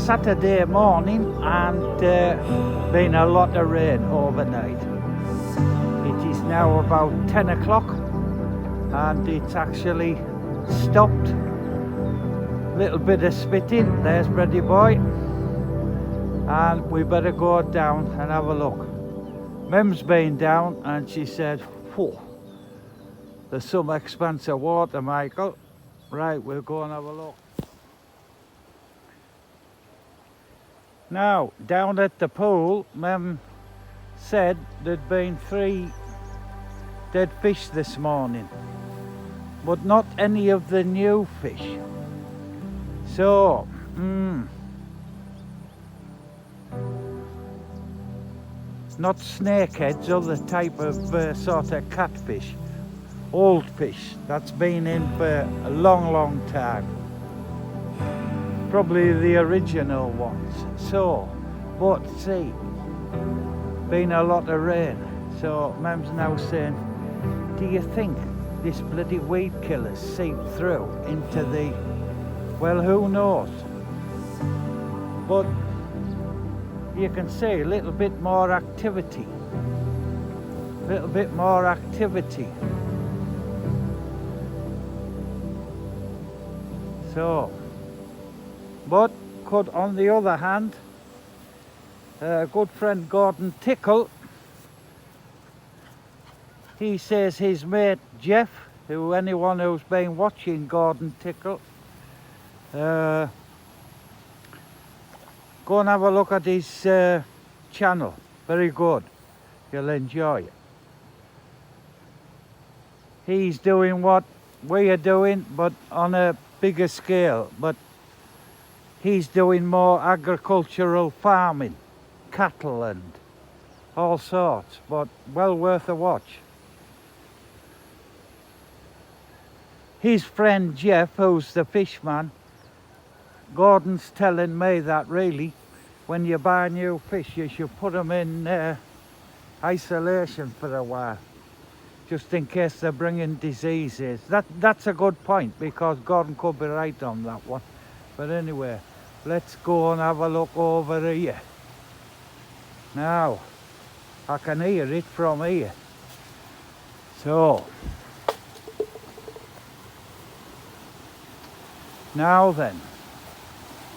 Saturday morning and been a lot of rain overnight. It is now about 10 o'clock and it's actually stopped. Little bit of spitting, there's Brady Boy, and we better go down and have a look. Mem's been down and she said, whew, there's some expanse of water, Michael. Right, we'll go and have a look. Now, down at the pool, Mem said there'd been 3 dead fish this morning, but not any of the new fish. So, not snakeheads, other type of sort of catfish, old fish that's been in for a long time. Probably the original ones. So, but see, been a lot of rain. So Mem's now saying, do you think this bloody weed killer's seeped through into the, well, who knows? But you can see a little bit more activity. A little bit more activity. So, but could, on the other hand, good friend Gordon Tickle, he says his mate Jeff, who anyone who's been watching Gordon Tickle, go and have a look at his channel. Very good. You'll enjoy it. He's doing what we are doing, but on a bigger scale. But he's doing more agricultural farming, cattle and all sorts. But well worth a watch. His friend Jeff, who's the fishman, Gordon's telling me that really, when you buy new fish, you should put them in isolation for a while, just in case they're bringing diseases. That's a good point, because Gordon could be right on that one. But anyway, let's go and have a look over here. Now, I can hear it from here. So, now then,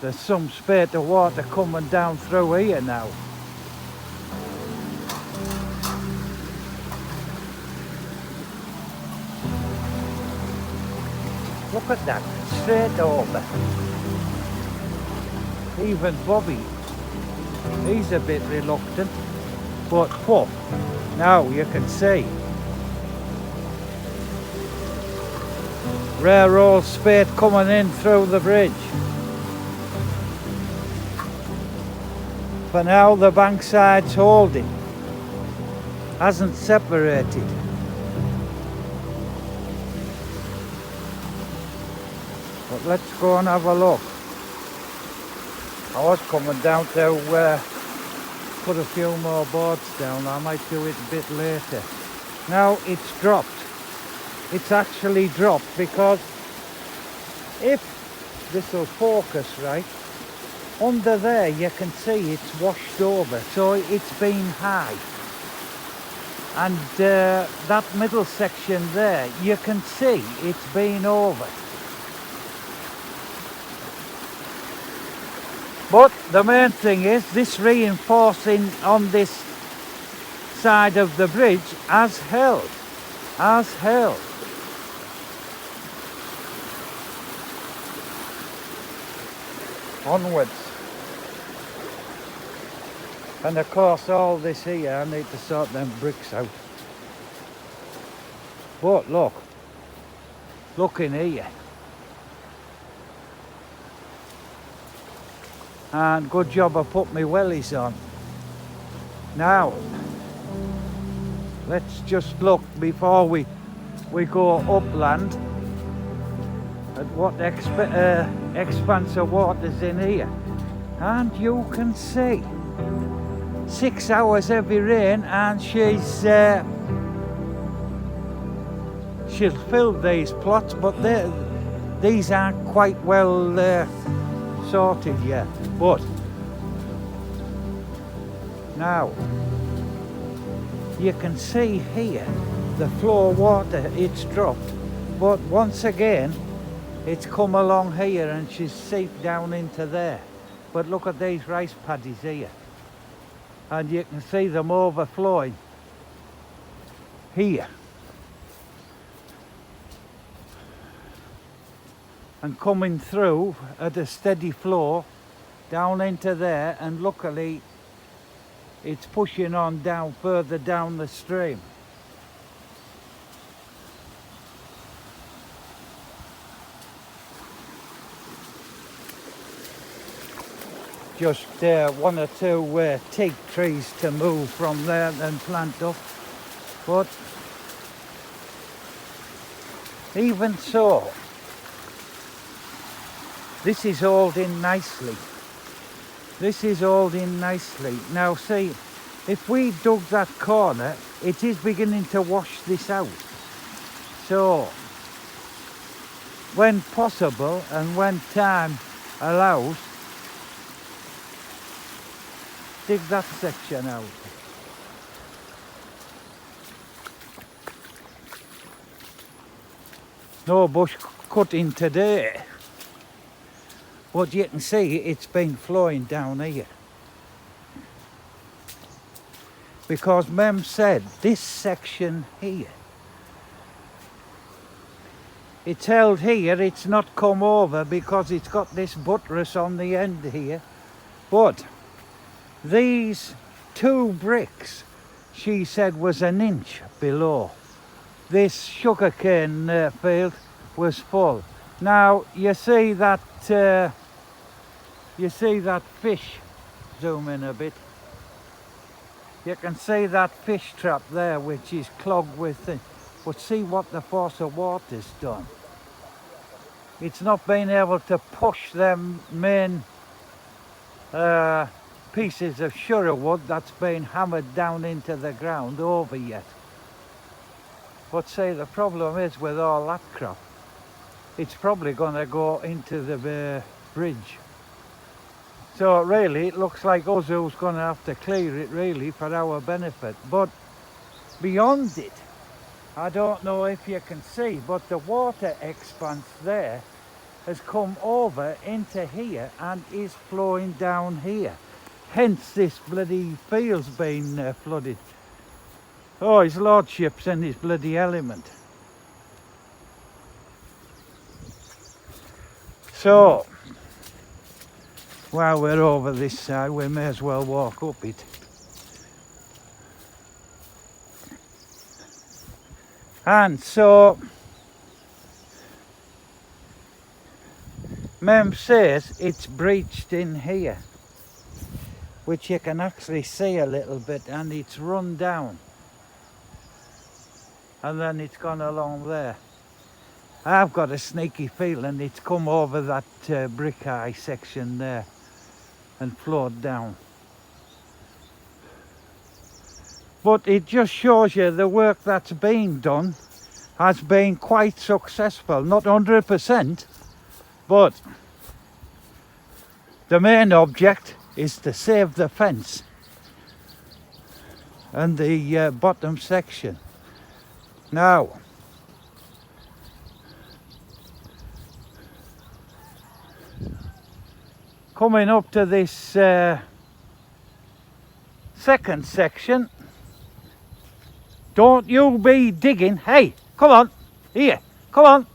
there's some spate of water coming down through here now. Look at that, straight over. Even Bobby, he's a bit reluctant, but whoa, now you can see. Rare old spate coming in through the bridge. For now the bankside's holding, hasn't separated. But let's go and have a look. I was coming down to put a few more boards down. I might do it a bit later. Now it's dropped. It's actually dropped, because if this will focus right, under there you can see it's washed over, so it's been high. And that middle section there, you can see it's been over. But the main thing is, this reinforcing on this side of the bridge has held. Onwards. And of course all this here, I need to sort them bricks out. But look in here. And good job I put my wellies on. Now, let's just look before we go upland at what expanse of water's in here. And you can see 6 hours heavy rain, and she's filled these plots, but these aren't quite well sorted yet. But now you can see here the flow water, it's dropped, but once again it's come along here and she's seeped down into there. But look at these rice paddies here, and you can see them overflowing here and coming through at a steady flow down into there, and luckily it's pushing on down further down the stream. Just one or two teak trees to move from there and plant up, but even so, this is holding nicely. This is holding nicely. Now see, if we dug that corner, it is beginning to wash this out. So, when possible and when time allows, dig that section out. No bush cutting today, but you can see it's been flowing down here. Because Mem said this section here, it's held here, it's not come over because it's got this buttress on the end here. But these two bricks, she said, was an inch below. This sugarcane field was full. Now you see that fish. Zoom in a bit. You can see that fish trap there, which is clogged with things. But see what the force of water's done. It's not been able to push them main pieces of sugarwood that's been hammered down into the ground over yet. But see, the problem is with all that crop, it's probably going to go into the bridge. So really, it looks like us who's going to have to clear it really for our benefit. But beyond it, I don't know if you can see, but the water expanse there has come over into here and is flowing down here. Hence this bloody field's been flooded. Oh, his lordship's in his bloody element. So, while we're over this side, we may as well walk up it. And so, Mem says it's breached in here, which you can actually see a little bit, and it's run down. And then it's gone along there. I've got a sneaky feeling it's come over that brick eye section there and flowed down. But it just shows you the work that's been done has been quite successful. Not 100%, but the main object is to save the fence and the bottom section. Now, coming up to this second section, don't you be digging. Hey, come on, here, come on.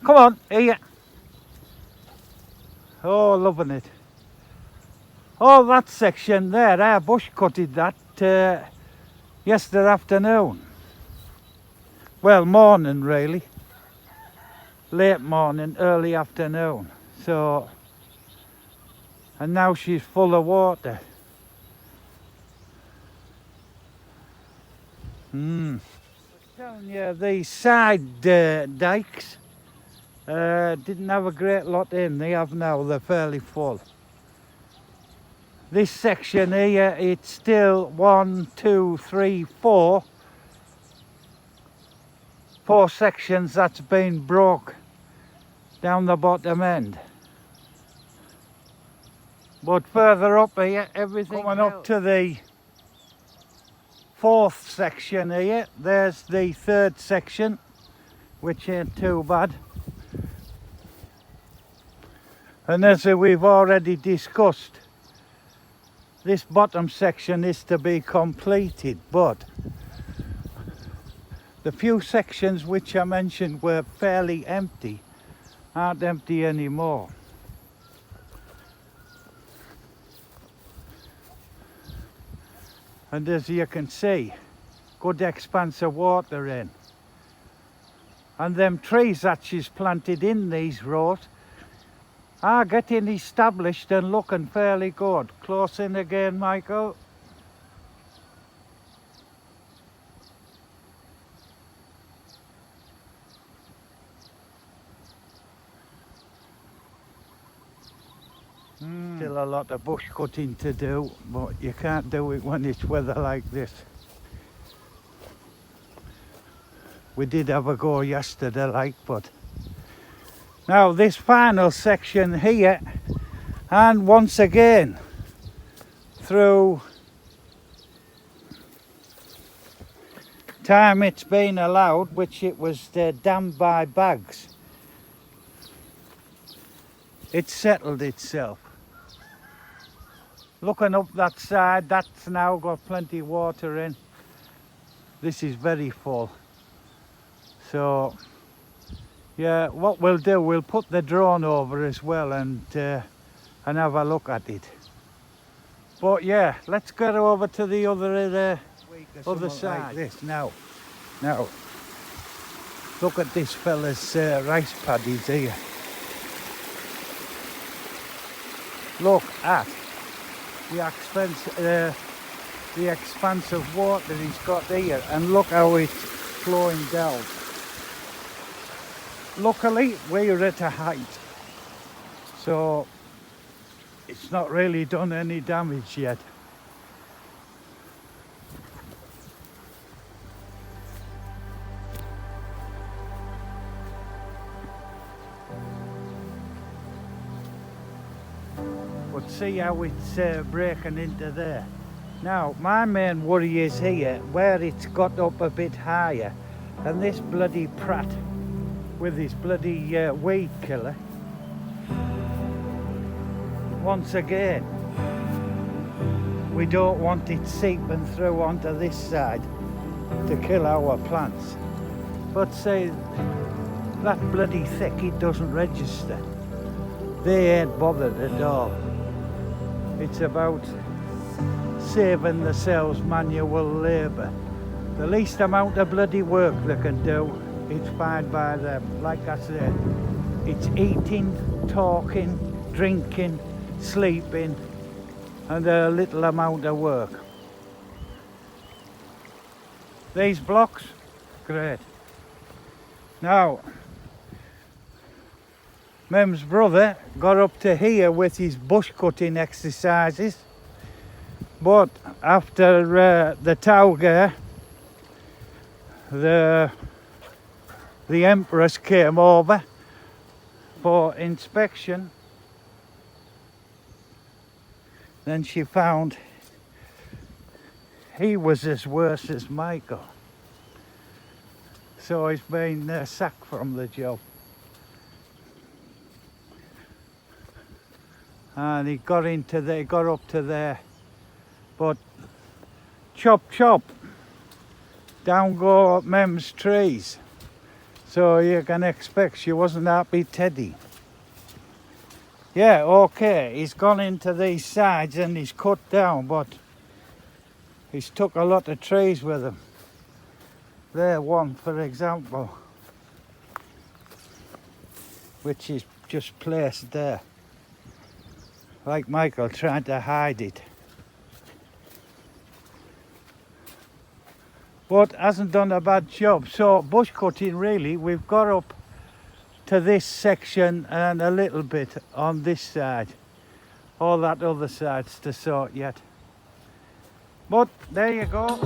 Come on, here. Oh, loving it. Oh, that section there, I bush cutted that yesterday afternoon. Well, morning really. Late morning, early afternoon. So, and now she's full of water. I'm telling you, these side dikes didn't have a great lot in. They have now, they're fairly full. This section here, it's still 1, 2, 3, 4. 4 sections that's been broke. down the bottom end. But further up here, everything coming up to the fourth section here. There's the third section, which ain't too bad. And as we've already discussed, this bottom section is to be completed, but the few sections which I mentioned were fairly empty aren't empty anymore. And as you can see, good expanse of water in. And them trees that she's planted in these rows are getting established and looking fairly good. Close in again, Michael. Still a lot of bush cutting to do, but you can't do it when it's weather like this. We did have a go yesterday, like, but now this final section here, and once again through time it's been allowed, which it was dammed by bags, it's settled itself. Looking up that side, that's now got plenty of water in. This is very full. So yeah, what we'll do, we'll put the drone over as well and have a look at it. But yeah, let's get over to the other side. Like this now. Now, look at this fella's rice paddies here. Look at the expanse of water he's got here, and look how it's flowing down. Luckily we're at a height, so it's not really done any damage yet. But see how it's breaking into there. Now my main worry is here where it's got up a bit higher, and this bloody prat with his bloody weed killer once again, we don't want it seeping through onto this side to kill our plants. But say that bloody thick, it doesn't register. They ain't bothered at all. It's about saving themselves manual labour. The least amount of bloody work they can do, it's fine by them. Like I said, it's eating, talking, drinking, sleeping, and a little amount of work. These blocks, great. Now, Mem's brother got up to here with his bush cutting exercises, but after the Tauga, the Empress came over for inspection, then she found he was as worse as Michael, so he's been sacked from the job. And he got up to there, but chop chop, down go Mem's trees. So you can expect she wasn't happy Teddy. Yeah, okay, he's gone into these sides and he's cut down, but he's took a lot of trees with him. There, one for example, which is just placed there, like Michael trying to hide it. But hasn't done a bad job. So bush cutting, really, we've got up to this section and a little bit on this side. All that other side's to sort yet. But there you go.